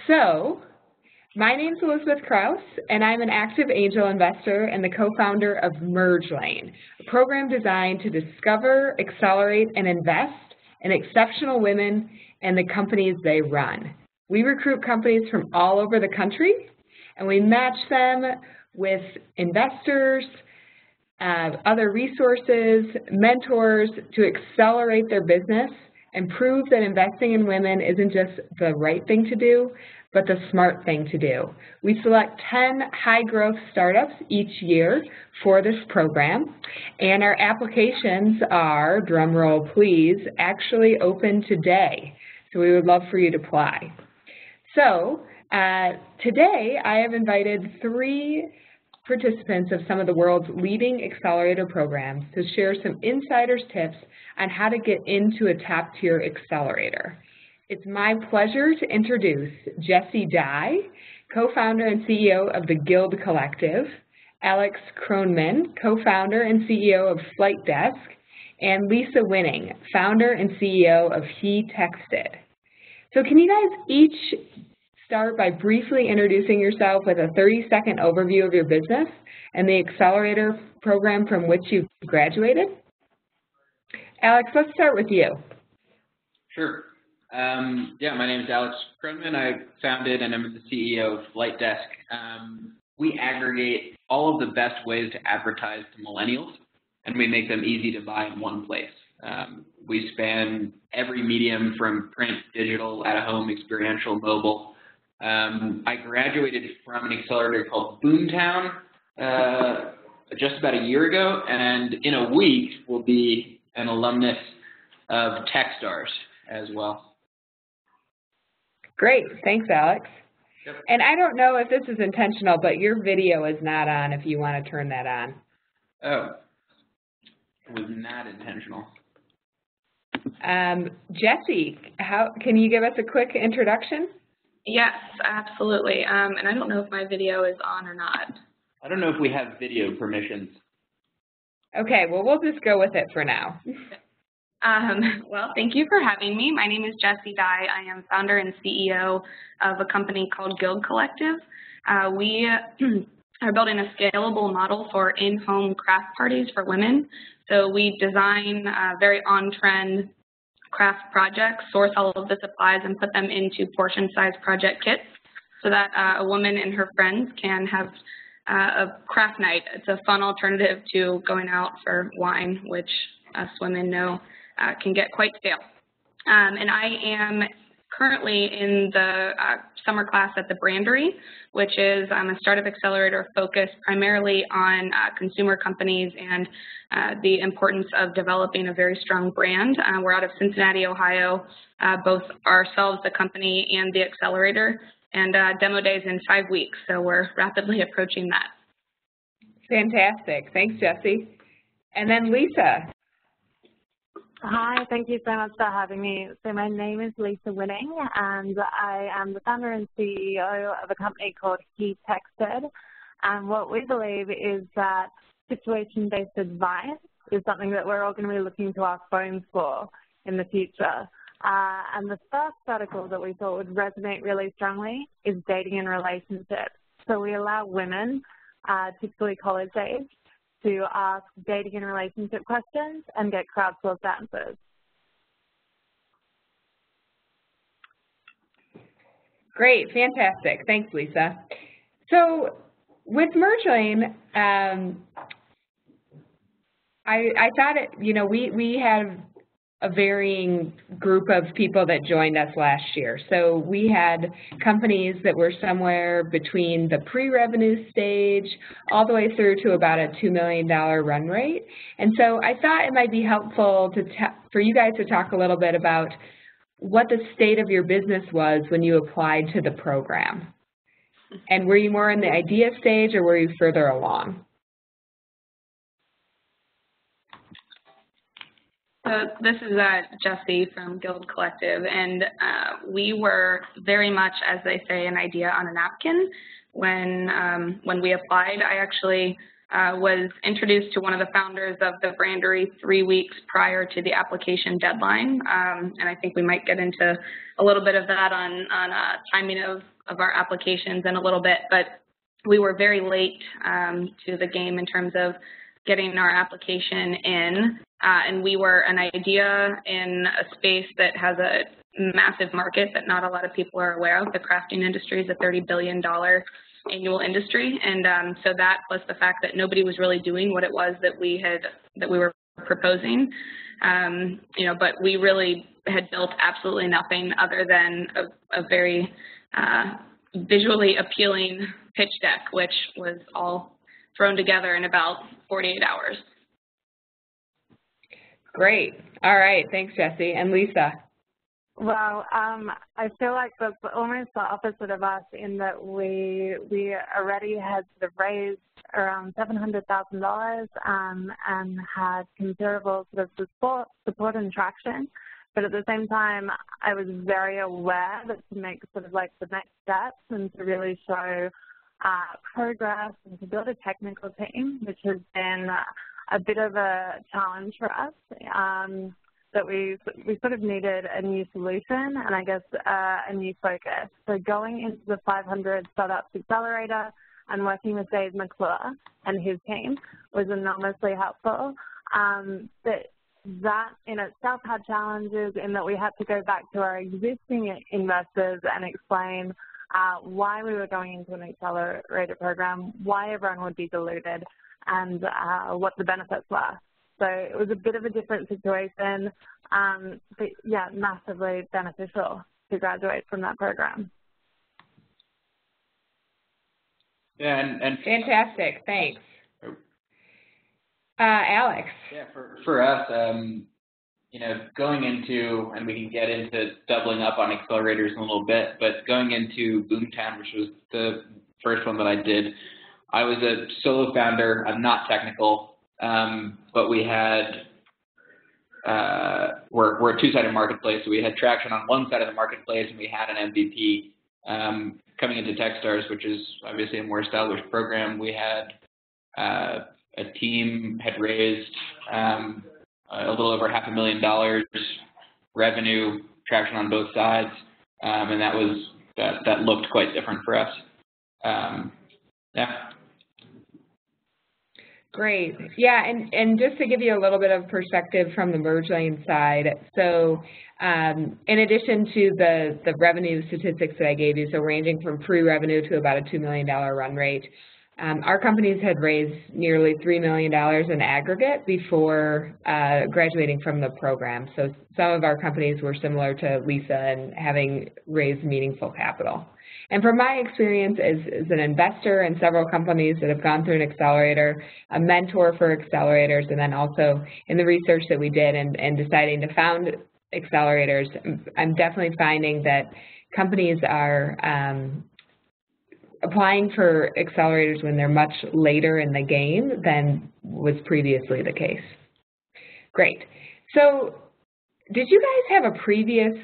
So, my name is Elizabeth Kraus, and I'm an active angel investor and the co-founder of MergeLane, a program designed to discover, accelerate, and invest in exceptional women and the companies they run. We recruit companies from all over the country, and we match them with investors, other resources, mentors to accelerate their business and prove that investing in women isn't just the right thing to do, but the smart thing to do. We select 10 high-growth startups each year for this program, and our applications are, drumroll please, actually open today. So we would love for you to apply. So today I have invited 3 participants of some of the world's leading accelerator programs to share some insider's tips on how to get into a top-tier accelerator. It's my pleasure to introduce Jessie Deye, co-founder and CEO of the Gild Collective, Alex Kronman, co-founder and CEO of FlyteDesk, and Lisa Winning, founder and CEO of HeTexted. So can you guys each start by briefly introducing yourself with a 30-second overview of your business and the accelerator program from which you graduated? Alex, let's start with you. Sure. My name is Alex Kronman. I founded and I'm the CEO of FlyteDesk. We aggregate all of the best ways to advertise to millennials, and we make them easy to buy in one place. We span every medium from print, digital, at-home, experiential, mobile. I graduated from an accelerator called Boomtown just about a year ago, and in a week will be an alumnus of TechStars as well. Great. Thanks, Alex. Yep. And I don't know if this is intentional, but your video is not on if you want to turn that on. Oh, it was not intentional. Jessie, can you give us a quick introduction? Yes, absolutely. And I don't know if my video is on or not. I don't know if we have video permissions. Okay, well, we'll just go with it for now. Well, thank you for having me. My name is Jessie Deye. I am founder and CEO of a company called Gild Collective. We are building a scalable model for in-home craft parties for women. So we design very on-trend craft projects, source all of the supplies, and put them into portion-sized project kits so that a woman and her friends can have a craft night. It's a fun alternative to going out for wine, which us women know can get quite stale. And I am currently in the summer class at the Brandery, which is a startup accelerator focused primarily on consumer companies and the importance of developing a very strong brand. We're out of Cincinnati, Ohio, both ourselves, the company, and the accelerator, and demo days in 5 weeks, so we're rapidly approaching that. Fantastic. Thanks, Jessie. And then Lisa. Hi, thank you so much for having me. So my name is Lisa Winning, and I am the founder and CEO of a company called HeTexted. And what we believe is that situation-based advice is something that we're all going to be looking to our phones for in the future. And the first article that we thought would resonate really strongly is dating and relationships. So we allow women, typically college age, to ask dating and relationship questions and get crowdsourced answers. Great, fantastic. Thanks, Lisa. So with MergeLane, I thought we had a varying group of people that joined us last year. So we had companies that were somewhere between the pre-revenue stage all the way through to about a $2 million run rate. And so I thought it might be helpful for you guys to talk a little bit about what the state of your business was when you applied to the program. And were you more in the idea stage or were you further along? So this is Jessie from Gild Collective, and we were very much, as they say, an idea on a napkin when we applied. I actually was introduced to one of the founders of the Brandery 3 weeks prior to the application deadline. And I think we might get into a little bit of that on timing of our applications in a little bit. But we were very late to the game in terms of getting our application in. And we were an idea in a space that has a massive market that not a lot of people are aware of. The crafting industry is a $30 billion annual industry, and so that plus the fact that nobody was really doing what it was that we were proposing, but we really had built absolutely nothing other than a very visually appealing pitch deck, which was all thrown together in about 48 hours. Great. All right. Thanks, Jessie. And Lisa? Well, I feel like that's almost the opposite of us in that we already had sort of raised around $700,000 and had considerable sort of support and traction. But at the same time, I was very aware that to make sort of like the next steps and to really show progress and to build a technical team, which has been a bit of a challenge for us. That we sort of needed a new solution and I guess a new focus. So going into the 500 Startups Accelerator and working with Dave McClure and his team was enormously helpful. But that in itself had challenges in that we had to go back to our existing investors and explain why we were going into an accelerator program, why everyone would be diluted, and what the benefits were. So it was a bit of a different situation, but yeah, massively beneficial to graduate from that program. Yeah, and fantastic. Thanks. Alex. Yeah, for us, going into, and we can get into doubling up on accelerators in a little bit, but going into Boomtown, which was the first one that I did, I was a solo founder. I'm not technical. But we had, we're a two-sided marketplace, so we had traction on one side of the marketplace and we had an MVP. Coming into TechStars, which is obviously a more established program, we had a team had raised a little over $500,000 revenue, traction on both sides, and that looked quite different for us. Yeah. Great. Yeah, and just to give you a little bit of perspective from the MergeLane side, so in addition to the revenue statistics that I gave you, so ranging from pre-revenue to about a $2 million run rate, our companies had raised nearly $3 million in aggregate before graduating from the program. So some of our companies were similar to Lisa and having raised meaningful capital. And from my experience as an investor in several companies that have gone through an accelerator, a mentor for accelerators, and then also in the research that we did and deciding to found accelerators, I'm definitely finding that companies are applying for accelerators when they're much later in the game than was previously the case. Great. So did you guys have a previous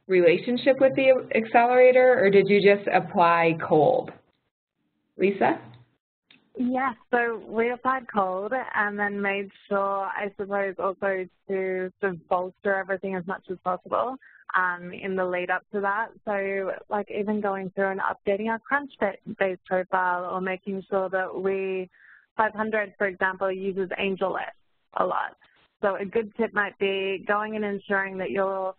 relationship with the accelerator, or did you just apply cold? Lisa? Yes, so we applied cold and then made sure, I suppose, also to sort of bolster everything as much as possible in the lead up to that. So like even going through and updating our Crunchbase profile or making sure that 500, for example, uses AngelList a lot. So a good tip might be going and ensuring that your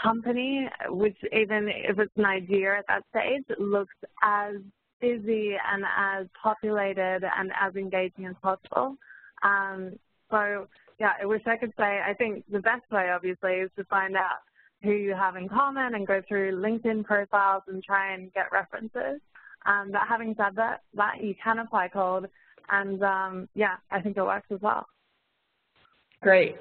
company, which even if it's an idea at that stage, looks as busy and as populated and as engaging as possible. So yeah, I wish I could say, I think the best way obviously is to find out who you have in common and go through LinkedIn profiles and try and get references. But having said that you can apply cold, and yeah, I think it works as well. Great.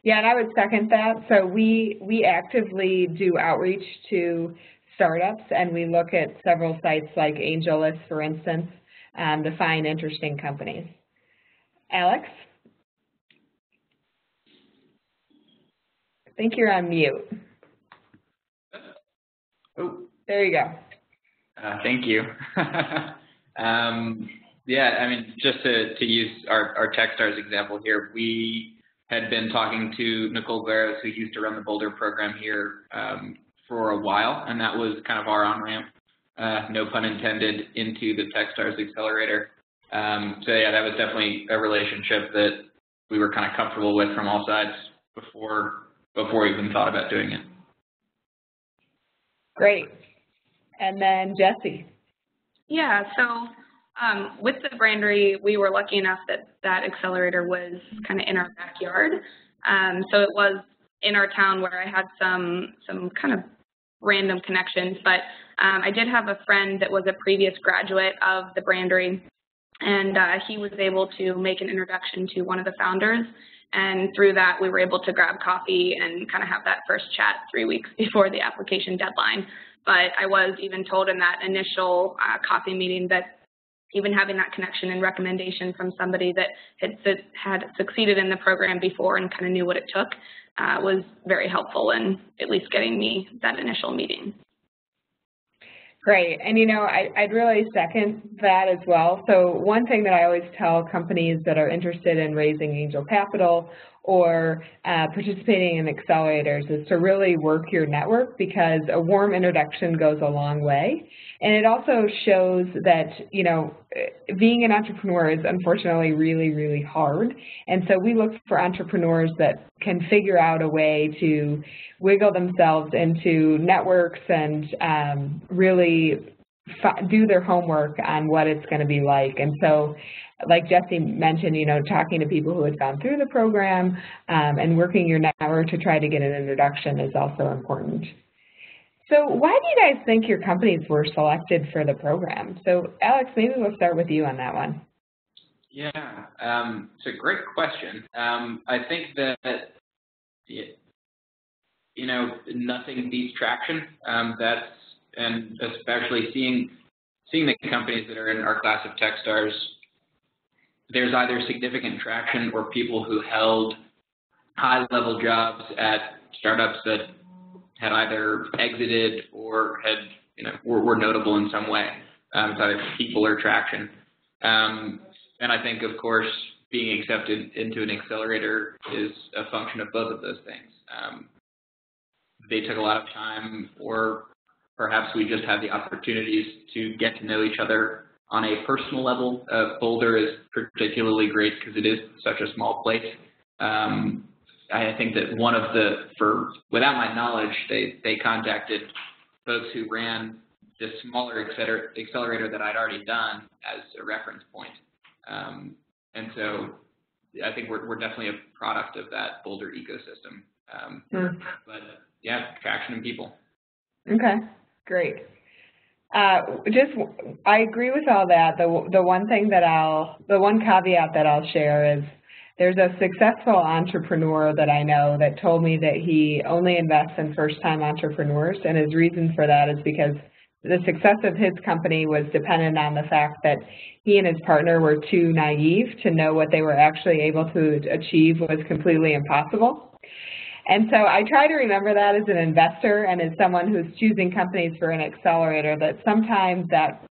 Yeah, and I would second that. So we actively do outreach to startups, and we look at several sites like AngelList, for instance, to find interesting companies. Alex? I think you're on mute. Oh. There you go. Thank you. Yeah, I mean, just to use our TechStars example here, we had been talking to Nicole Kraus, who used to run the Boulder program here for a while, and that was kind of our on-ramp, no pun intended, into the TechStars Accelerator. So yeah, that was definitely a relationship that we were kind of comfortable with from all sides before we even thought about doing it. Great. And then Jessie. Yeah, so with the Brandery, we were lucky enough that accelerator was kind of in our backyard. So it was in our town where I had some kind of random connections, but I did have a friend that was a previous graduate of the Brandery, and he was able to make an introduction to one of the founders, and through that we were able to grab coffee and kind of have that first chat 3 weeks before the application deadline. But I was even told in that initial coffee meeting that even having that connection and recommendation from somebody that had succeeded in the program before and kind of knew what it took was very helpful in at least getting me that initial meeting. Great. And, you know, I'd really second that as well. So one thing that I always tell companies that are interested in raising angel capital or participating in accelerators is to really work your network, because a warm introduction goes a long way. And it also shows that, you know, being an entrepreneur is unfortunately really, really hard. And so we look for entrepreneurs that can figure out a way to wiggle themselves into networks and really do their homework on what it's going to be like. And so, like Jessie mentioned, you know, talking to people who had gone through the program and working your network to try to get an introduction is also important. So why do you guys think your companies were selected for the program? So Alex, maybe we'll start with you on that one. Yeah, it's a great question. I think that, you know, nothing beats traction. And especially seeing the companies that are in our class of TechStars, there's either significant traction or people who held high-level jobs at startups that had either exited or had, you know, were notable in some way. It's either people or traction. And I think, of course, being accepted into an accelerator is a function of both of those things. They took a lot of time, or perhaps we just had the opportunities to get to know each other on a personal level. Boulder is particularly great because it is such a small place. I think that without my knowledge, they contacted folks who ran this smaller accelerator that I'd already done as a reference point. And so I think we're definitely a product of that Boulder ecosystem. But yeah, traction and people. Okay, great. I agree with all that. The one caveat that I'll share is there's a successful entrepreneur that I know that told me that he only invests in first-time entrepreneurs, and his reason for that is because the success of his company was dependent on the fact that he and his partner were too naive to know what they were actually able to achieve was completely impossible. And so I try to remember that as an investor and as someone who's choosing companies for an accelerator, that sometimes that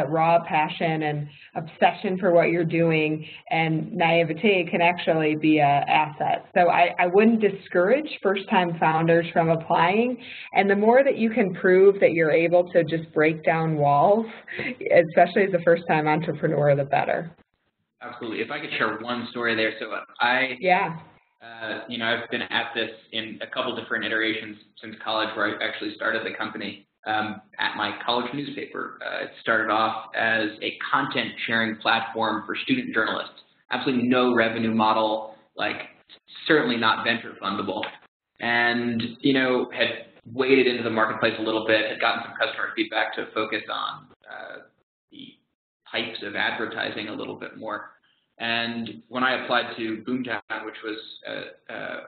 raw passion and obsession for what you're doing and naivete can actually be an asset. So I wouldn't discourage first-time founders from applying. And the more that you can prove that you're able to just break down walls, especially as a first-time entrepreneur, the better. Absolutely. If I could share one story there. So you know, I've been at this in a couple different iterations since college, where I actually started the company at my college newspaper. It started off as a content sharing platform for student journalists. Absolutely no revenue model, like certainly not venture fundable. And, you know, had waded into the marketplace a little bit, had gotten some customer feedback to focus on the types of advertising a little bit more. And when I applied to Boomtown, which was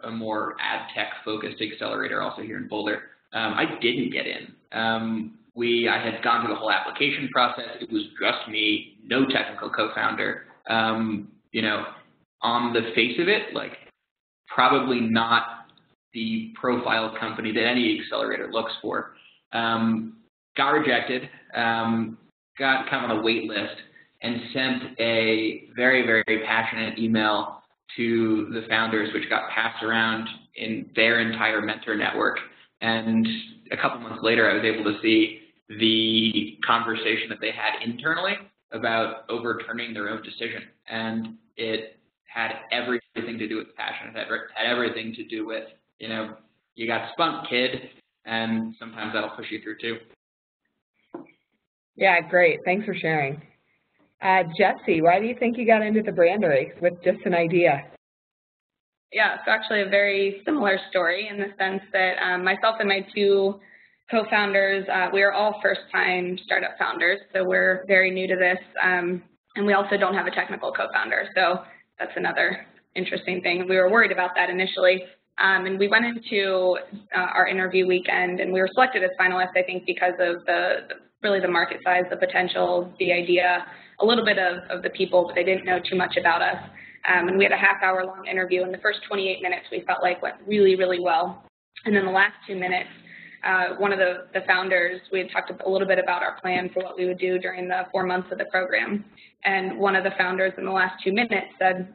a more ad tech focused accelerator also here in Boulder, I didn't get in. I had gone through the whole application process. It was just me, no technical co-founder. You know, on the face of it, like probably not the profile company that any accelerator looks for. Got rejected, got kind of on a wait list. and sent a very, very passionate email to the founders, which got passed around in their entire mentor network. And a couple months later, I was able to see the conversation that they had internally about overturning their own decision. And it had everything to do with passion. It had everything to do with, you know, you got spunk, kid, and sometimes that'll push you through too. Yeah, great. Thanks for sharing. Jessie, why do you think you got into the Brandery with just an idea? Yeah, it's actually a very similar story in the sense that myself and my two co-founders, we are all first-time startup founders, so we're very new to this, and we also don't have a technical co-founder, so that's another interesting thing. We were worried about that initially, and we went into our interview weekend, and we were selected as finalists, I think, because of really the market size, the potential, the idea, a little bit of the people, but they didn't know too much about us. And we had a half-hour-long interview, and the first 28 minutes we felt like went really, really well. And then the last 2 minutes, one of the founders, we had talked a little bit about our plan for what we would do during the 4 months of the program. And one of the founders in the last 2 minutes said,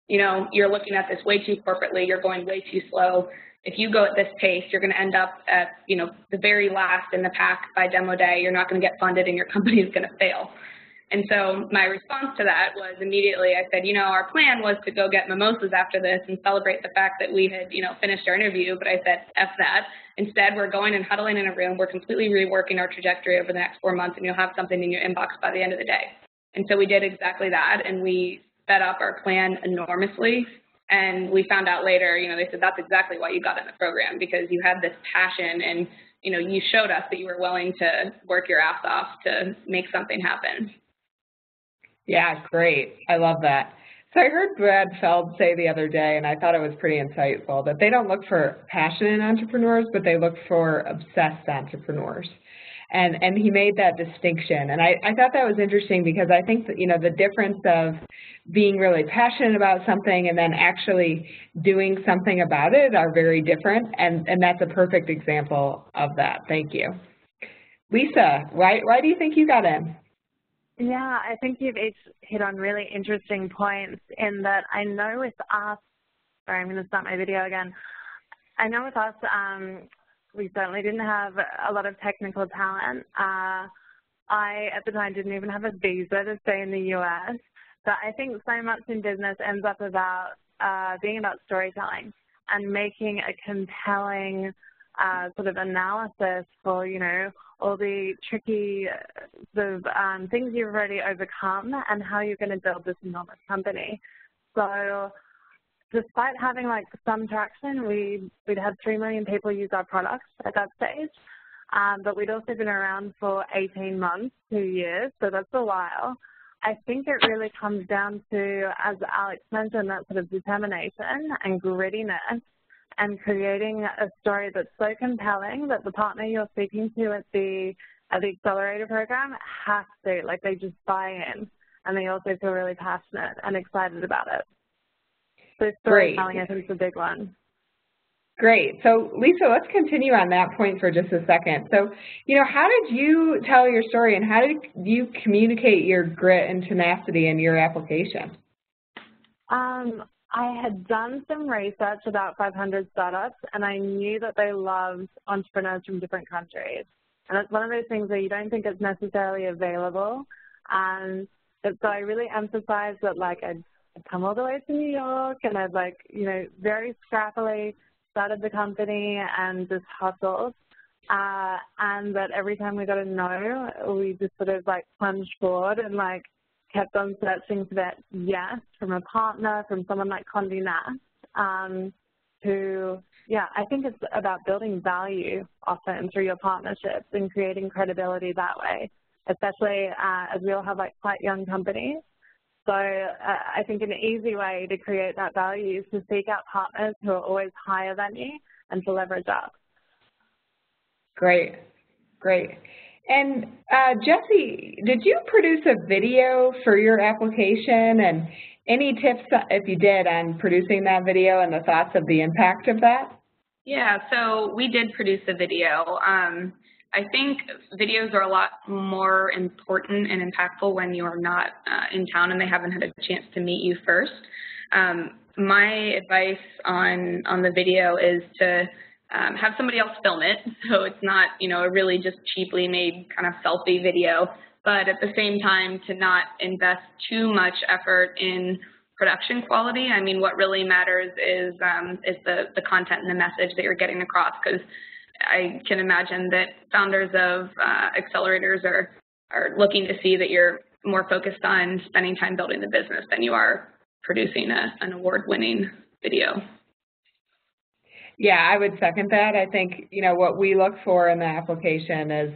you know, you're looking at this way too corporately, you're going way too slow. If you go at this pace, you're going to end up at, you know, the very last in the pack by demo day. You're not going to get funded and your company is going to fail. And so my response to that was immediately, I said, you know, our plan was to go get mimosas after this and celebrate the fact that we had, you know, finished our interview, but I said, F that. Instead, we're going and huddling in a room. We're completely reworking our trajectory over the next 4 months, and you'll have something in your inbox by the end of the day. And so we did exactly that, and we sped up our plan enormously. And we found out later, you know, they said, that's exactly why you got in the program, because you had this passion and, you know, you showed us that you were willing to work your ass off to make something happen. Yeah, great. I love that. So I heard Brad Feld say the other day, and I thought it was pretty insightful, that they don't look for passionate entrepreneurs, but they look for obsessed entrepreneurs. And he made that distinction. And I thought that was interesting because I think that, you know, the difference of being really passionate about something and then actually doing something about it are very different. And that's a perfect example of that. Thank you. Lisa, why do you think you got in? Yeah, I think you've each hit on really interesting points in that I know with us, sorry, I'm going to start my video again. I know with us, we certainly didn't have a lot of technical talent. I, at the time, didn't even have a visa to stay in the U.S. But I think so much in business ends up about being about storytelling and making a compelling sort of analysis for, you know, all the tricky sort of things you've already overcome and how you're going to build this enormous company. So despite having like some traction, we'd had 3 million people use our products at that stage, but we'd also been around for 18 months, 2 years, so that's a while. I think it really comes down to, as Alex mentioned, that sort of determination and grittiness and creating a story that's so compelling that the partner you're speaking to at the accelerator program has to, like, they just buy in, and they also feel really passionate and excited about it. So storytelling, I think, is a big one. Great. So, Lisa, let's continue on that point for just a second. So, you know, how did you tell your story, and how did you communicate your grit and tenacity in your application? I had done some research about 500 startups, and I knew that they loved entrepreneurs from different countries. And it's one of those things where you don't think it's necessarily available. But so I really emphasized that, like, I'd come all the way to New York, and I'd, like, you know, very scrappily started the company and just hustled. And that every time we got a no, we just sort of, like, plunged forward and, like, kept on searching for that yes from a partner, from someone like Condé Nast, who, yeah, I think it's about building value often through your partnerships and creating credibility that way, especially as we all have, like, quite young companies. So I think an easy way to create that value is to seek out partners who are always higher than you and to leverage up. Great, great. And Jessie, did you produce a video for your application, and any tips, if you did, on producing that video and the thoughts of the impact of that? Yeah, so we did produce a video. I think videos are a lot more important and impactful when you are not in town and they haven't had a chance to meet you first. My advice on the video is to have somebody else film it, so it's not, you know, a really just cheaply made kind of selfie video, but at the same time to not invest too much effort in production quality. I mean, what really matters is the content and the message that you're getting across, because I can imagine that founders of accelerators are looking to see that you're more focused on spending time building the business than you are producing an award-winning video. Yeah, I would second that. I think, you know, what we look for in the application is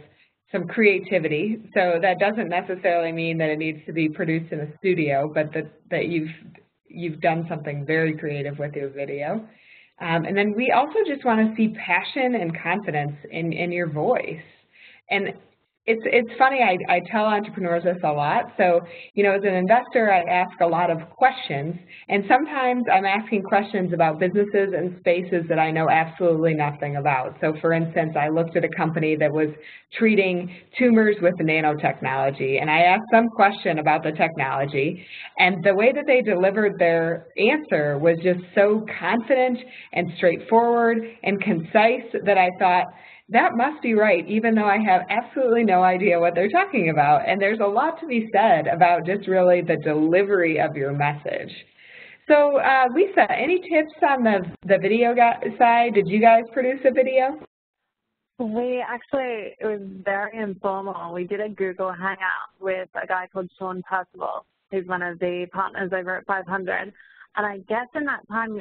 some creativity. So that doesn't necessarily mean that it needs to be produced in a studio, but that you've done something very creative with your video. And then we also just want to see passion and confidence in your voice. And it's funny, I tell entrepreneurs this a lot. So, you know, as an investor, I ask a lot of questions, and sometimes I'm asking questions about businesses and spaces that I know absolutely nothing about. So, for instance, I looked at a company that was treating tumors with nanotechnology, and I asked some question about the technology, and the way that they delivered their answer was just so confident and straightforward and concise that I thought, that must be right, even though I have absolutely no idea what they're talking about. And there's a lot to be said about just really the delivery of your message. So, Lisa, any tips on the video side? Did you guys produce a video? It was very informal. We did a Google Hangout with a guy called Sean Percival, who's one of the partners over at 500. And I guess in that time,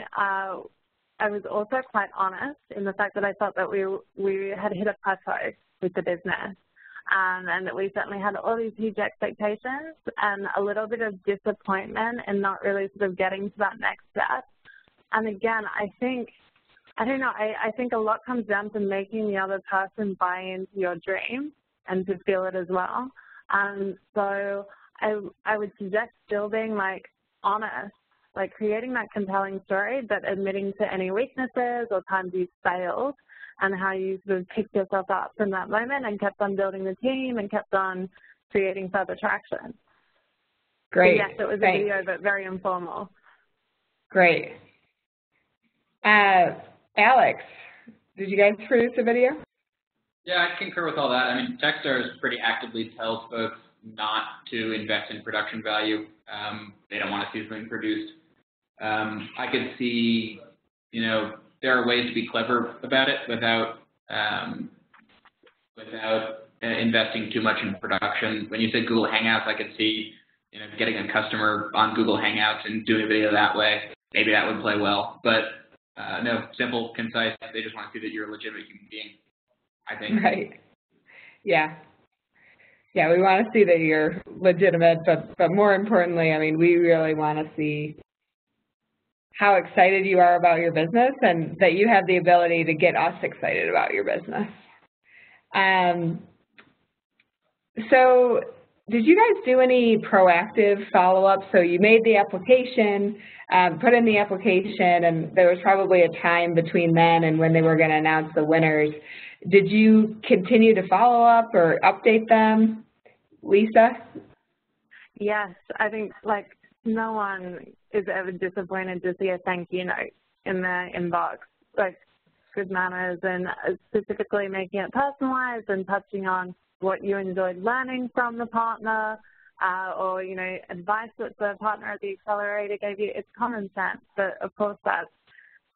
I was also quite honest in the fact that I felt that we had hit a plateau with the business, and that we certainly had all these huge expectations and a little bit of disappointment and not really sort of getting to that next step. And again, I think a lot comes down to making the other person buy into your dream and to feel it as well. So I would suggest still being like honest, like creating that compelling story, but admitting to any weaknesses or times you failed and how you sort of picked yourself up from that moment and kept on building the team and kept on creating further traction. Great. So yes, it was a video, but very informal. Great. Alex, did you guys produce a video? Yeah, I concur with all that. I mean, TechStars pretty actively tells folks not to invest in production value. They don't want to see something produced. I could see, you know, there are ways to be clever about it without investing too much in production. When you said Google Hangouts, I could see, you know, getting a customer on Google Hangouts and doing a video that way. Maybe that would play well. But no, simple, concise. They just want to see that you're a legitimate human being, I think. Right. Yeah. Yeah, we want to see that you're legitimate, but more importantly, I mean, we really want to see how excited you are about your business and that you have the ability to get us excited about your business. So did you guys do any proactive follow-up? So you made the application, put in the application, and there was probably a time between then and when they were going to announce the winners. Did you continue to follow up or update them, Lisa? Yes, I think like no one is ever disappointed to see a thank you note in their inbox. Like good manners and specifically making it personalized and touching on what you enjoyed learning from the partner or, you know, advice that the partner at the accelerator gave you. It's common sense, but of course that's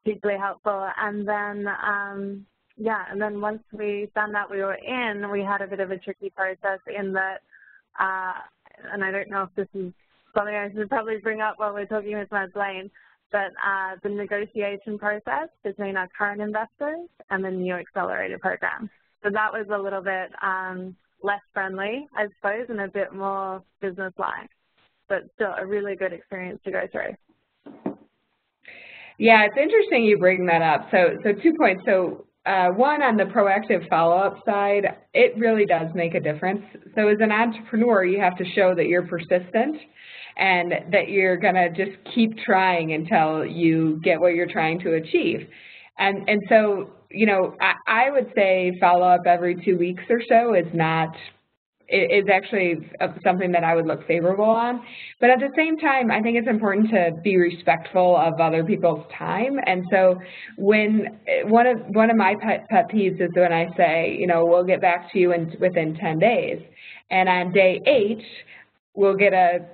deeply helpful. And then yeah, and then once we found out we were in, we had a bit of a tricky process in that, and I don't know if this is something I should probably bring up while we're talking with MergeLane, but the negotiation process between our current investors and the new accelerator program. So that was a little bit less friendly, I suppose, and a bit more business-like, but still a really good experience to go through. Yeah, it's interesting you bring that up. So 2 points. So one, on the proactive follow-up side, it really does make a difference. So as an entrepreneur, you have to show that you're persistent and that you're going to just keep trying until you get what you're trying to achieve. And so, you know, I would say follow up every 2 weeks or so is actually something that I would look favorable on. But at the same time, I think it's important to be respectful of other people's time. And so when one of my pet peeves is when I say, you know, we'll get back to you within 10 days. And on day 8, we'll get a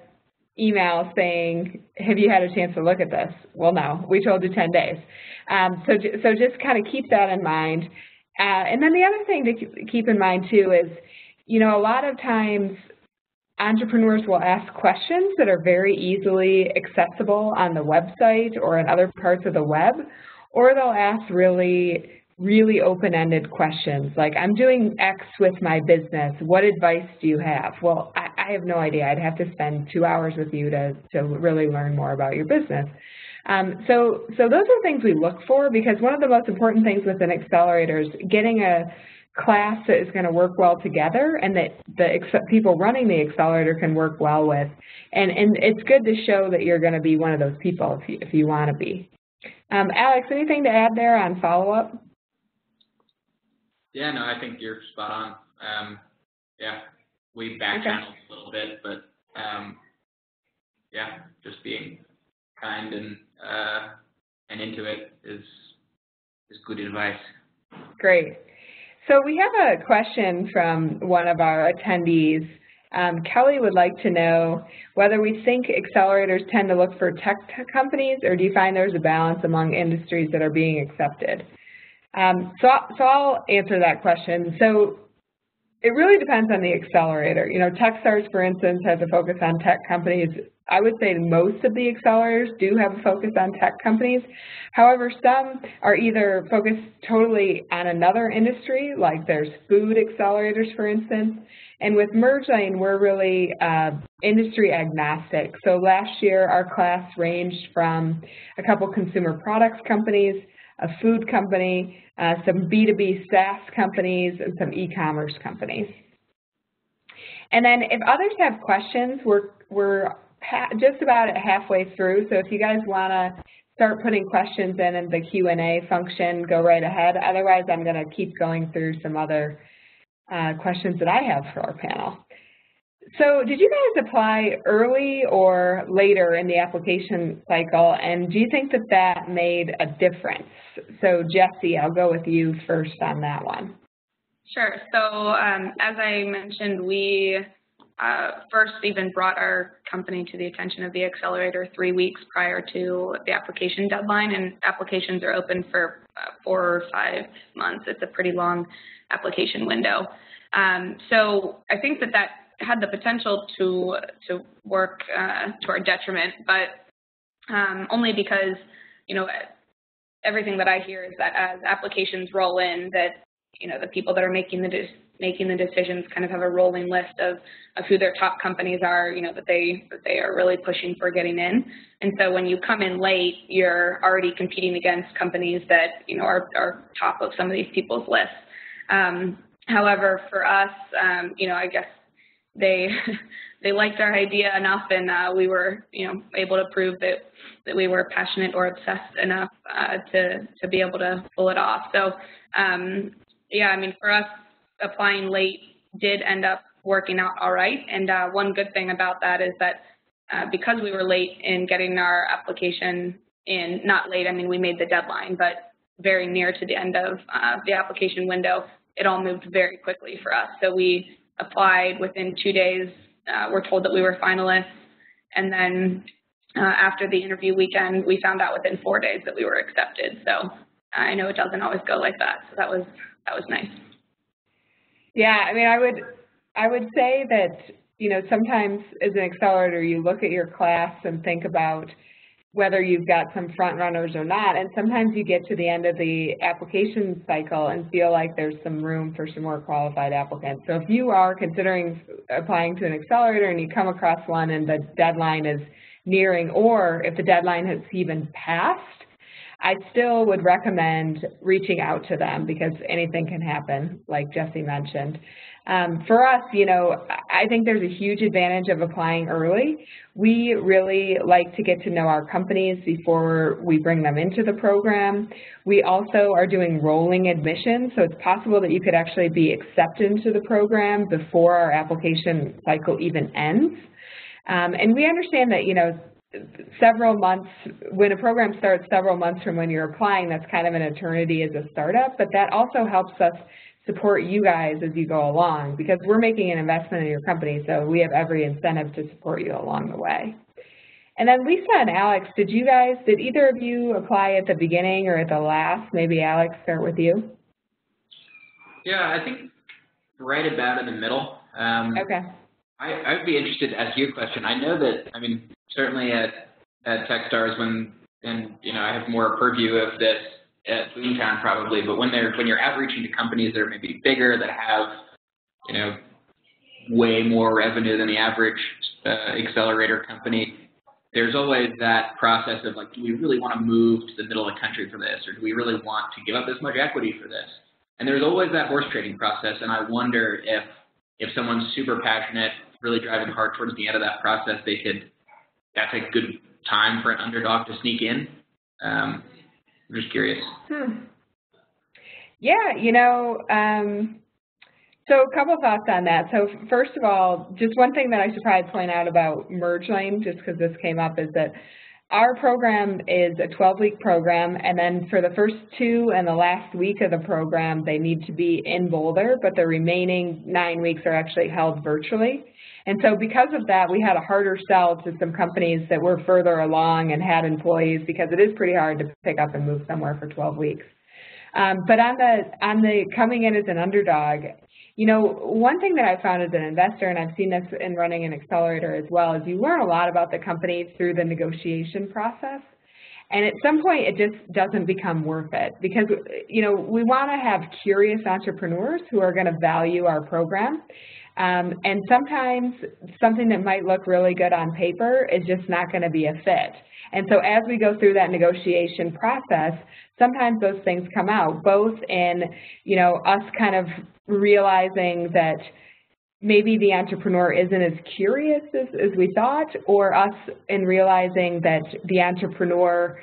email saying, have you had a chance to look at this? Well, no, we told you 10 days. So just kind of keep that in mind. And then the other thing to keep in mind too is, you know, a lot of times entrepreneurs will ask questions that are very easily accessible on the website or in other parts of the web, or they'll ask really open-ended questions like, I'm doing X with my business, what advice do you have? Well, I have no idea. I'd have to spend 2 hours with you to really learn more about your business. So those are things we look for, because one of the most important things with an accelerator is getting a class that is going to work well together and that the people running the accelerator can work well with. And it's good to show that you're going to be one of those people if you want to be. Alex, anything to add there on follow-up? Yeah, no, I think you're spot on. Yeah, we back-channeled a little bit, but yeah, just being kind and into it is good advice. Great. So we have a question from one of our attendees. Kelly would like to know whether we think accelerators tend to look for tech companies, or do you find there's a balance among industries that are being accepted? So I'll answer that question. So it really depends on the accelerator. You know, TechStars, for instance, has a focus on tech companies. I would say most of the accelerators do have a focus on tech companies. However, some are either focused totally on another industry, like there's food accelerators, for instance. And with MergeLane, we're really industry agnostic. So last year, our class ranged from a couple consumer products companies, a food company, some B2B SaaS companies, and some e-commerce companies. And then if others have questions, we're just about halfway through. So if you guys want to start putting questions in the Q&A function, go right ahead. Otherwise, I'm going to keep going through some other questions that I have for our panel. So did you guys apply early or later in the application cycle, and do you think that that made a difference? So Jessie, I'll go with you first on that one. Sure. So as I mentioned, we first even brought our company to the attention of the accelerator 3 weeks prior to the application deadline, and applications are open for 4 or 5 months. It's a pretty long application window. So I think that had the potential to work to our detriment, but only because, you know, everything that I hear is that as applications roll in, that, you know, the people that are making the decisions kind of have a rolling list of who their top companies are, you know, that they are really pushing for getting in. And so when you come in late, you're already competing against companies that, you know, are top of some of these people's lists. However, for us, you know, I guess they liked our idea enough, and we were, you know, able to prove that we were passionate or obsessed enough to be able to pull it off. So yeah, I mean, for us, applying late did end up working out all right. And one good thing about that is that because we were late in getting our application in, not late, I mean, we made the deadline, but very near to the end of the application window, it all moved very quickly for us. So we applied within 2 days. We're told that we were finalists, and then after the interview weekend, we found out within 4 days that we were accepted. So I know it doesn't always go like that. So that was nice. Yeah, I mean, I would say that, you know, sometimes as an accelerator, you look at your class and think about whether you've got some front runners or not, and sometimes you get to the end of the application cycle and feel like there's some room for some more qualified applicants. So if you are considering applying to an accelerator and you come across one and the deadline is nearing, or if the deadline has even passed, I still would recommend reaching out to them, because anything can happen, like Jessie mentioned. For us, you know, I think there's a huge advantage of applying early. We really like to get to know our companies before we bring them into the program. We also are doing rolling admissions, so it's possible that you could actually be accepted into the program before our application cycle even ends. And we understand that, you know, several months, when a program starts several months from when you're applying, that's kind of an eternity as a startup, but that also helps us support you guys as you go along, because we're making an investment in your company, so we have every incentive to support you along the way. And then Lisa and Alex, did either of you apply at the beginning or at the last? Maybe Alex, start with you. Yeah, I think right about in the middle. Okay. I'd be interested to ask you a question. I know that, I mean, certainly at TechStars, and you know, I have more purview of this at Boomtown probably, but when you're outreaching to companies that are maybe bigger, that have, you know, way more revenue than the average accelerator company, there's always that process of like, do we really want to move to the middle of the country for this, or do we really want to give up this much equity for this? And there's always that horse trading process, and I wonder if someone's super passionate, really driving hard towards the end of that process, that's a good time for an underdog to sneak in. I'm just curious. Yeah, you know, so a couple thoughts on that. So first of all, just one thing that I should probably point out about MergeLane, just because this came up, is that our program is a 12-week program, and then for the first 2 and the last week of the program, they need to be in Boulder, but the remaining 9 weeks are actually held virtually. And so because of that, we had a harder sell to some companies that were further along and had employees, because it is pretty hard to pick up and move somewhere for 12 weeks. But on the coming in as an underdog, you know, one thing that I found as an investor, and I've seen this in running an accelerator as well, is you learn a lot about the company through the negotiation process. And at some point, it just doesn't become worth it, because, you know, we want to have curious entrepreneurs who are going to value our program. And sometimes something that might look really good on paper is just not going to be a fit. And so as we go through that negotiation process, sometimes those things come out, both in, you know, us kind of realizing that maybe the entrepreneur isn't as curious as we thought, or us in realizing that the entrepreneur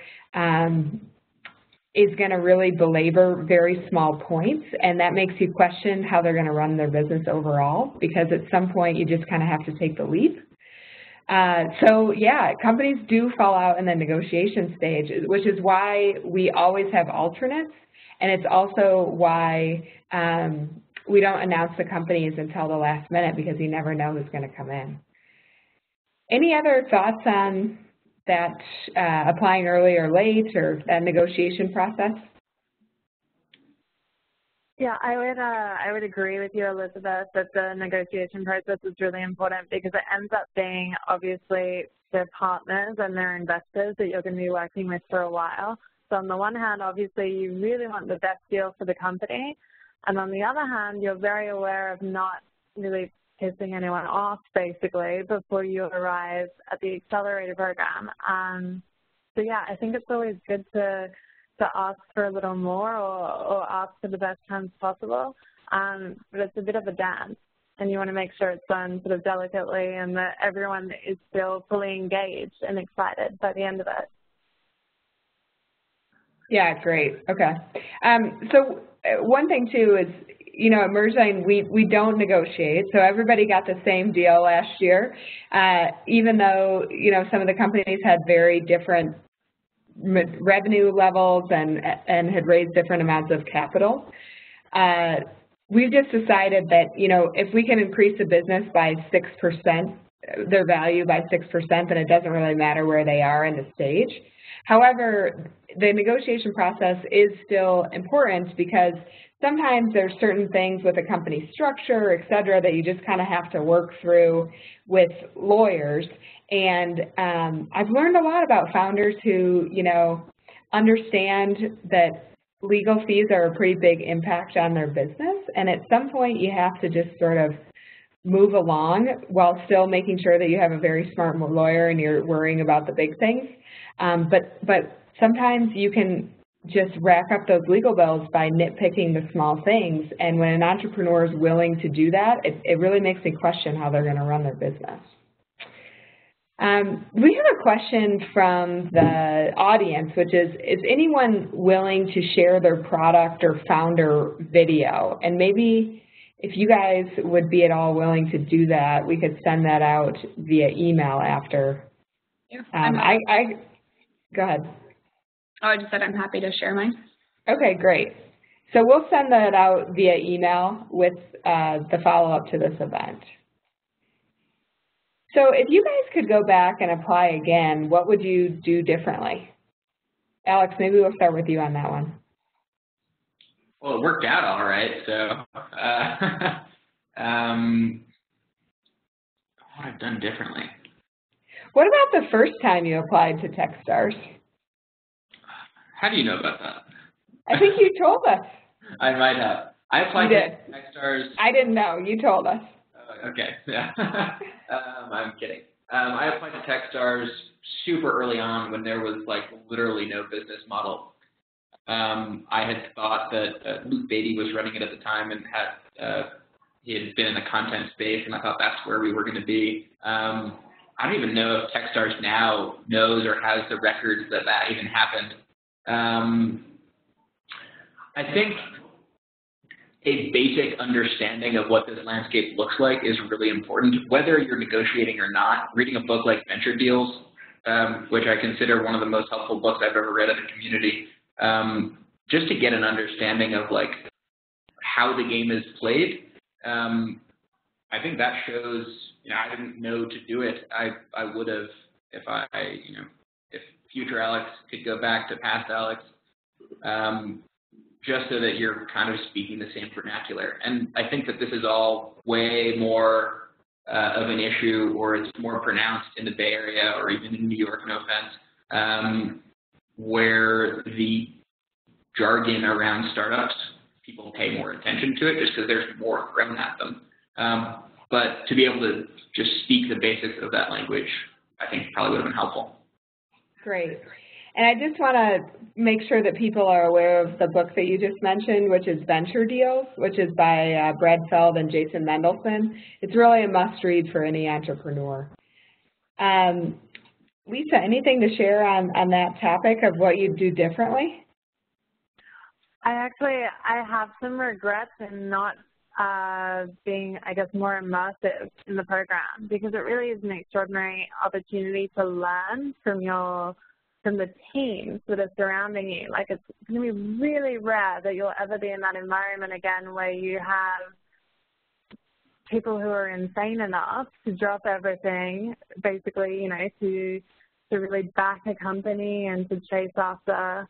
is going to really belabor very small points, and that makes you question how they're going to run their business overall, because at some point you just kind of have to take the leap. So yeah, companies do fall out in the negotiation stage, which is why we always have alternates, and it's also why we don't announce the companies until the last minute, because you never know who's going to come in. Any other thoughts on that, applying early or late, or that negotiation process? Yeah, I would agree with you, Elizabeth, that the negotiation process is really important, because it ends up being obviously their partners and their investors that you're going to be working with for a while. So on the one hand, obviously, you really want the best deal for the company, and on the other hand, you're very aware of not really pissing anyone off, basically, before you arrive at the accelerator program. So yeah, I think it's always good to ask for a little more, or ask for the best terms possible. But it's a bit of a dance, and you want to make sure it's done sort of delicately, and that everyone is still fully engaged and excited by the end of it. Yeah, great. Okay. So one thing too is, you know, at MergeLane, we don't negotiate, so everybody got the same deal last year, even though, you know, some of the companies had very different revenue levels and had raised different amounts of capital. We've just decided that, you know, if we can increase the business by 6%, their value by 6%, then it doesn't really matter where they are in the stage. However, the negotiation process is still important, because sometimes there's certain things with a company structure, et cetera, that you just kind of have to work through with lawyers. And I've learned a lot about founders who, you know, understand that legal fees are a pretty big impact on their business. And at some point, you have to just sort of move along while still making sure that you have a very smart lawyer and you're worrying about the big things. But sometimes you can just rack up those legal bills by nitpicking the small things. And when an entrepreneur is willing to do that, it really makes me question how they're going to run their business. We have a question from the audience, which is anyone willing to share their product or founder video? And maybe if you guys would be at all willing to do that, we could send that out via email after. Yeah, go ahead. Oh, I just said I'm happy to share mine. Okay, great. So we'll send that out via email with the follow-up to this event. So if you guys could go back and apply again, what would you do differently? Alex, maybe we'll start with you on that one. Well, it worked out all right, so what I've done differently. What about the first time you applied to TechStars? How do you know about that? I think you told us. I might have. I applied to TechStars. I didn't know. You told us. Okay, yeah. I'm kidding. I applied to TechStars super early on when there was like literally no business model. I had thought that Luke Beatty was running it at the time and he had been in the content space, and I thought that's where we were going to be. I don't even know if TechStars now knows or has the records that even happened. I think a basic understanding of what this landscape looks like is really important. Whether you're negotiating or not, reading a book like Venture Deals, which I consider one of the most helpful books I've ever read in the community, just to get an understanding of like how the game is played. I think that shows, I didn't know to do it. I would have if if future Alex could go back to past Alex, just so that you're kind of speaking the same vernacular. And I think that this is all way more of an issue, or it's more pronounced in the Bay Area or even in New York, no offense, where the jargon around startups, people pay more attention to it just because there's more thrown at them. But to be able to just speak the basics of that language, I think probably would have been helpful. Great. And I just want to make sure that people are aware of the book that you just mentioned, which is Venture Deals, which is by Brad Feld and Jason Mendelson. It's really a must-read for any entrepreneur. Lisa, anything to share on that topic of what you'd do differently? I have some regrets in not being, I guess, more immersive in the program, because it really is an extraordinary opportunity to learn from the teams that are surrounding you. Like, it's going to be really rare that you'll ever be in that environment again where you have people who are insane enough to drop everything, basically, to really back a company and to chase after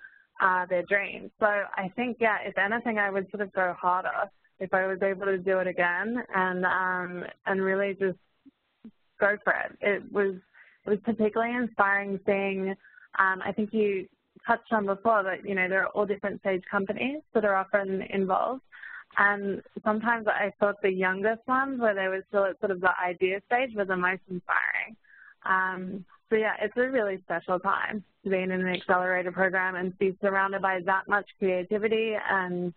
their dreams. So I think, yeah, if anything, I would sort of go harder if I was able to do it again and really just go for it. It was particularly inspiring seeing, I think you touched on before that, there are all different stage companies that are often involved. And sometimes I thought the youngest ones, where they were still at sort of the idea stage, were the most inspiring. So yeah, it's a really special time to be in an accelerator program and be surrounded by that much creativity and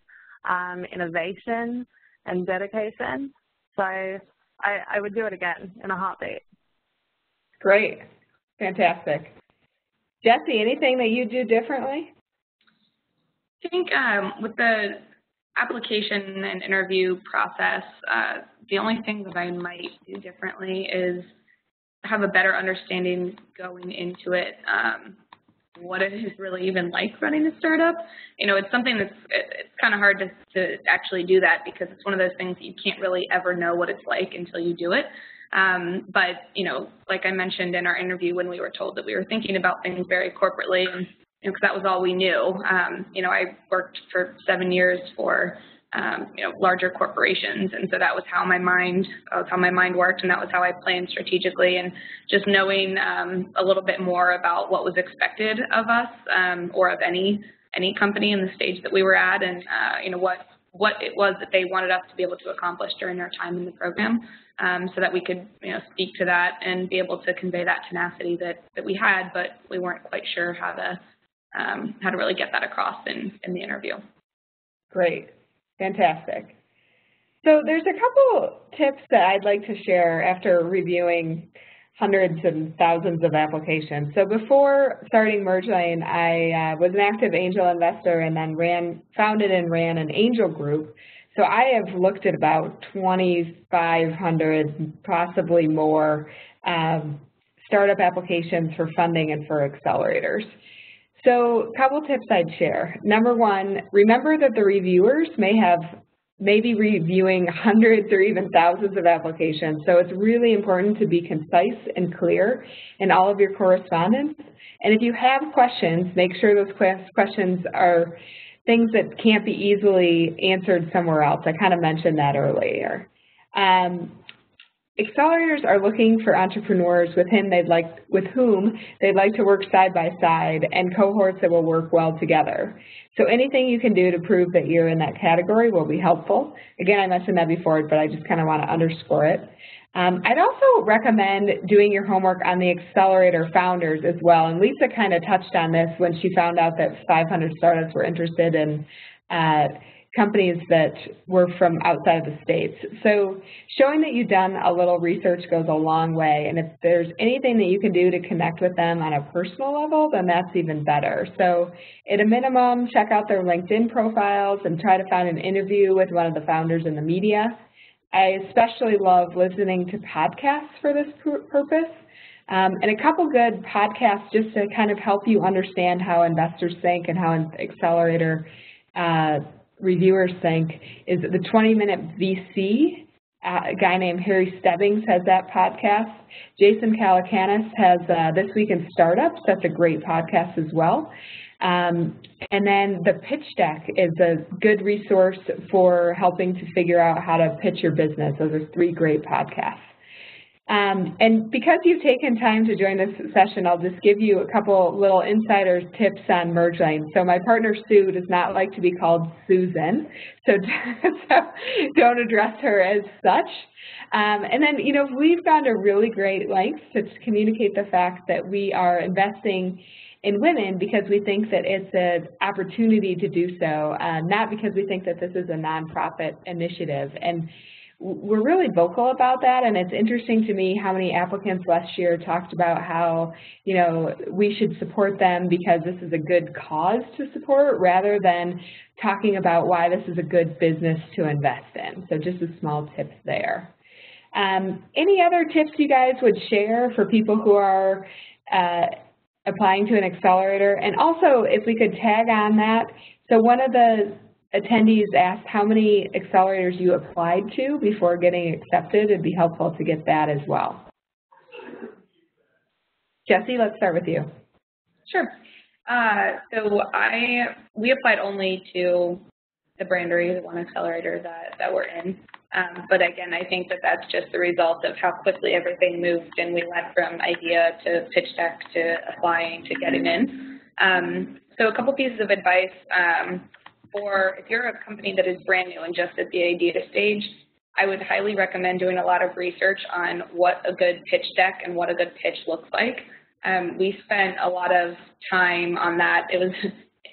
innovation and dedication. So I would do it again in a heartbeat. Great. Fantastic. Jessie, anything that you do differently? I think with the application and interview process, the only thing that I might do differently is have a better understanding going into it, what it is really even like running a startup. It's something it's kind of hard to actually do that, because it's one of those things that you can't really ever know what it's like until you do it. But, like I mentioned in our interview, when we were told that we were thinking about things very corporately, and because that was all we knew. I worked for 7 years for, larger corporations, and so that was how my mind worked, and that was how I planned strategically. And just knowing a little bit more about what was expected of us, or of any company in the stage that we were at, and what it was that they wanted us to be able to accomplish during our time in the program, so that we could speak to that and be able to convey that tenacity that we had, but we weren't quite sure how to how to really get that across in the interview. Great. Fantastic. So there's a couple tips that I'd like to share after reviewing hundreds and thousands of applications. So before starting MergeLane, I was an active angel investor and then founded and ran an angel group. So I have looked at about 2,500, possibly more, startup applications for funding and for accelerators. So a couple tips I'd share. Number one, remember that the reviewers may be reviewing hundreds or even thousands of applications. So it's really important to be concise and clear in all of your correspondence. And if you have questions, make sure those questions are things that can't be easily answered somewhere else. I kind of mentioned that earlier. Accelerators are looking for entrepreneurs with whom they'd like to work side by side and cohorts that will work well together. So anything you can do to prove that you're in that category will be helpful. Again, I mentioned that before, but I just kind of want to underscore it. I'd also recommend doing your homework on the accelerator founders as well. And Lisa kind of touched on this when she found out that 500 startups were interested in companies that were from outside of the States. So showing that you've done a little research goes a long way, and if there's anything that you can do to connect with them on a personal level, then that's even better. So at a minimum, check out their LinkedIn profiles and try to find an interview with one of the founders in the media. I especially love listening to podcasts for this purpose. And a couple good podcasts just to kind of help you understand how investors think and how accelerator reviewers think is the 20-Minute VC. A guy named Harry Stebbings has that podcast. Jason Calacanis has This Week in Startups. That's a great podcast as well. And then the pitch deck is a good resource for helping to figure out how to pitch your business. Those are 3 great podcasts. And because you've taken time to join this session, I'll just give you a couple little insider tips on MergeLane. So my partner, Sue, does not like to be called Susan, so don't address her as such. And then, we've gone to really great lengths to communicate the fact that we are investing in women because we think that it's an opportunity to do so, not because we think that this is a nonprofit initiative. And we're really vocal about that, and it's interesting to me how many applicants last year talked about how, we should support them because this is a good cause to support rather than talking about why this is a good business to invest in. So just a small tip there. Any other tips you guys would share for people who are applying to an accelerator? And also, if we could tag on that, so one of the attendees asked how many accelerators you applied to before getting accepted. It'd be helpful to get that as well. Jessie, let's start with you. Sure. So we applied only to the Brandery, the one accelerator that we're in. But again, I think that that's just the result of how quickly everything moved, and we went from idea to pitch deck to applying to getting in. So a couple pieces of advice. If you're a company that is brand new and just at the idea stage, I would highly recommend doing a lot of research on what a good pitch deck and what a good pitch looks like. We spent a lot of time on that. It was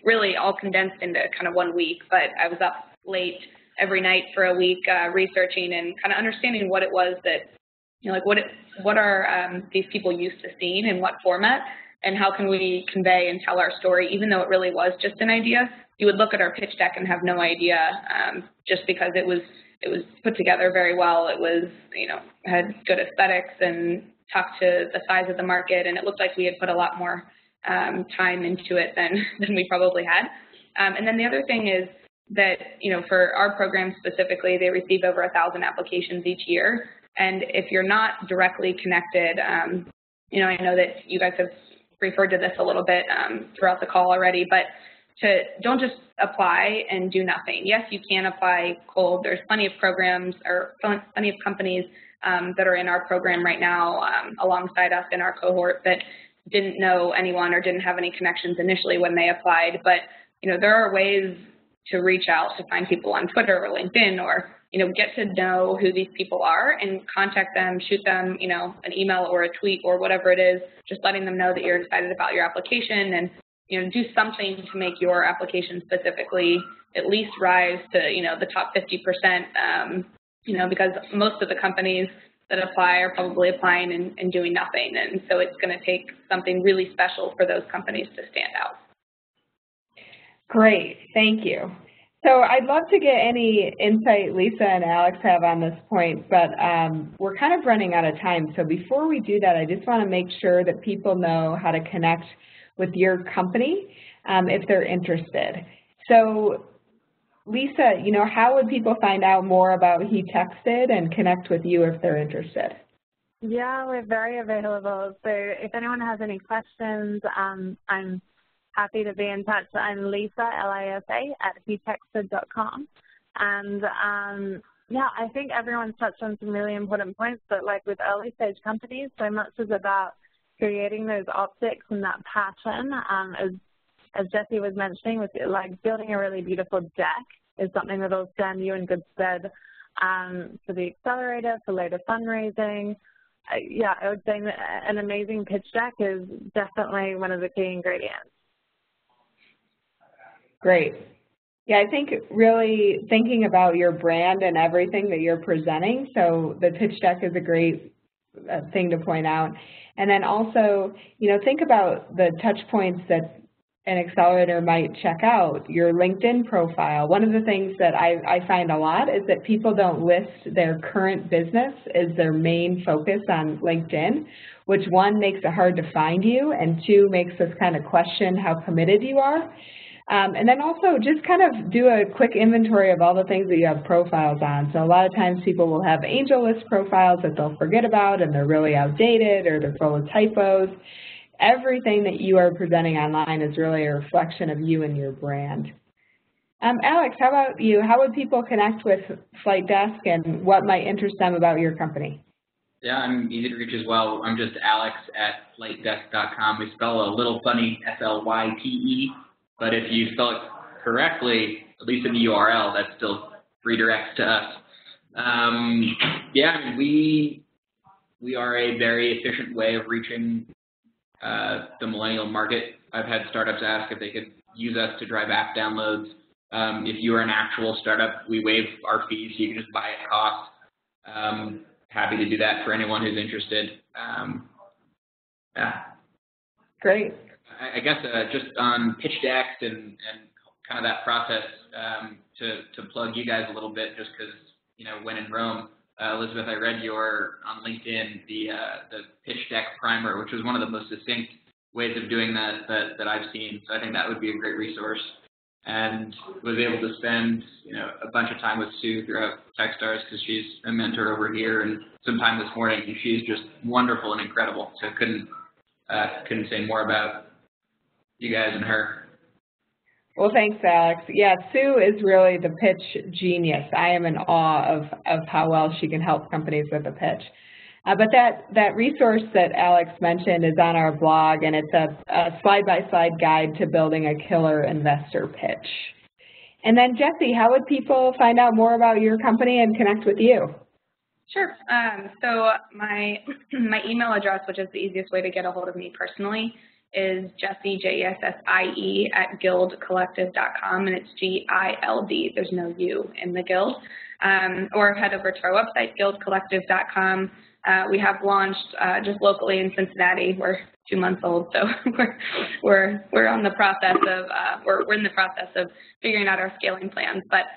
really all condensed into kind of 1 week, but I was up late every night for a week researching and kind of understanding what it was that, what are these people used to seeing in what format, and how can we convey and tell our story, even though it really was just an idea. You would look at our pitch deck and have no idea, just because it was put together very well. It was, had good aesthetics and talked to the size of the market, and it looked like we had put a lot more time into it than we probably had. And then the other thing is that, for our program specifically, they receive over 1,000 applications each year. And if you're not directly connected, I know that you guys have referred to this a little bit throughout the call already, but don't just apply and do nothing. Yes, you can apply cold. There's plenty of programs or plenty of companies that are in our program right now alongside us in our cohort that didn't know anyone or didn't have any connections initially when they applied. But, there are ways to reach out to find people on Twitter or LinkedIn or, get to know who these people are and contact them, shoot them, an email or a tweet or whatever it is, just letting them know that you're excited about your application and do something to make your application specifically at least rise to, the top 50%, because most of the companies that apply are probably applying and doing nothing. And so it's going to take something really special for those companies to stand out. Great, thank you. So I'd love to get any insight Lisa and Alex have on this point, but we're kind of running out of time. So before we do that, I just want to make sure that people know how to connect with your company if they're interested. So Lisa, how would people find out more about HeTexted and connect with you if they're interested? Yeah, we're very available. So if anyone has any questions, I'm happy to be in touch. I'm Lisa, L-I-S-A, at HeTexted.com. And yeah, I think everyone's touched on some really important points, but like with early stage companies, so much is about creating those optics and that passion. As Jessie was mentioning, with like building a really beautiful deck is something that will stand you in good stead for the accelerator, for later fundraising. Yeah, I would say an amazing pitch deck is definitely one of the key ingredients. Great. Yeah, I think really thinking about your brand and everything that you're presenting, so the pitch deck is a great thing to point out. And then also, think about the touch points that an accelerator might check out, your LinkedIn profile. One of the things that I find a lot is that people don't list their current business as their main focus on LinkedIn, which one, makes it hard to find you, and two, makes us kind of question how committed you are. And then also just kind of do a quick inventory of all the things that you have profiles on. So a lot of times people will have angel list profiles that they'll forget about and they're really outdated or they're full of typos. Everything that you are presenting online is really a reflection of you and your brand. Alex, how about you? How would people connect with FlyteDesk and what might interest them about your company? Yeah, I'm easy to reach as well. I'm just Alex at FlyteDesk.com. We spell a little funny, F-L-Y-T-E. But if you spell it correctly, at least in the URL, that still redirects to us. Yeah, we are a very efficient way of reaching the millennial market. I've had startups ask if they could use us to drive app downloads. If you are an actual startup, we waive our fees. You can just buy at cost. Happy to do that for anyone who's interested. Yeah. Great. I guess just on pitch decks and kind of that process, to plug you guys a little bit, just because, when in Rome, Elizabeth, I read your on LinkedIn the pitch deck primer, which was one of the most succinct ways of doing that I've seen. So I think that would be a great resource. And was able to spend a bunch of time with Sue throughout TechStars because she's a mentor over here, and some time this morning, and she's just wonderful and incredible. So couldn't say more about you guys and her. Well, thanks, Alex. Yeah, Sue is really the pitch genius. I am in awe of how well she can help companies with a pitch. But that resource that Alex mentioned is on our blog, and it's a slide-by-slide guide to building a killer investor pitch. And then, Jessie, how would people find out more about your company and connect with you? Sure. So my email address, which is the easiest way to get a hold of me personally, is Jessie, Jessie, at gildcollective.com, and it's G-I-L-D. There's no U in the Gild. Or head over to our website, gildcollective.com. We have launched just locally in Cincinnati. We're 2 months old, so we're on the process of we're in the process of figuring out our scaling plans. But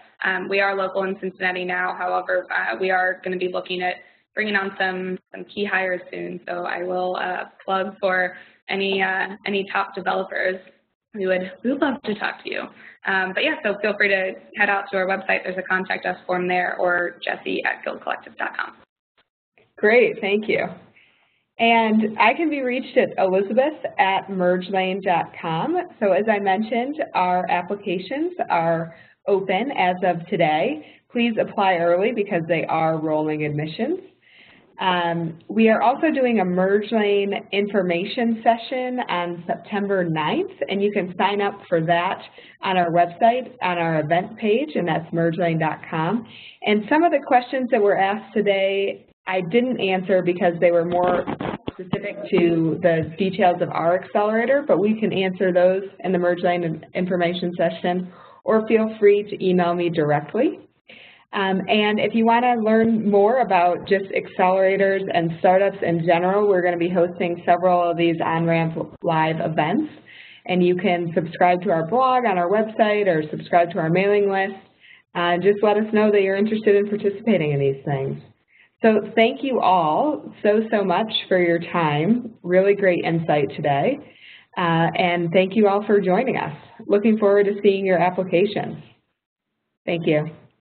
we are local in Cincinnati now. However, we are going to be looking at bringing on some key hires soon. So I will plug for any top developers. We would love to talk to you. But yeah, so feel free to head out to our website. There's a contact us form there, or Jessie at gildcollective.com. Great, thank you. And I can be reached at Elizabeth at MergeLane.com. So as I mentioned, our applications are open as of today. Please apply early because they are rolling admissions. We are also doing a MergeLane information session on September 9th, and you can sign up for that on our website, on our event page, and that's MergeLane.com. And some of the questions that were asked today, I didn't answer because they were more specific to the details of our accelerator, but we can answer those in the MergeLane information session, or feel free to email me directly. And if you want to learn more about just accelerators and startups in general, we're going to be hosting several of these on-ramp live events. And you can subscribe to our blog on our website or subscribe to our mailing list. Just let us know that you're interested in participating in these things. So thank you all so much for your time. Really great insight today. And thank you all for joining us. Looking forward to seeing your applications. Thank you.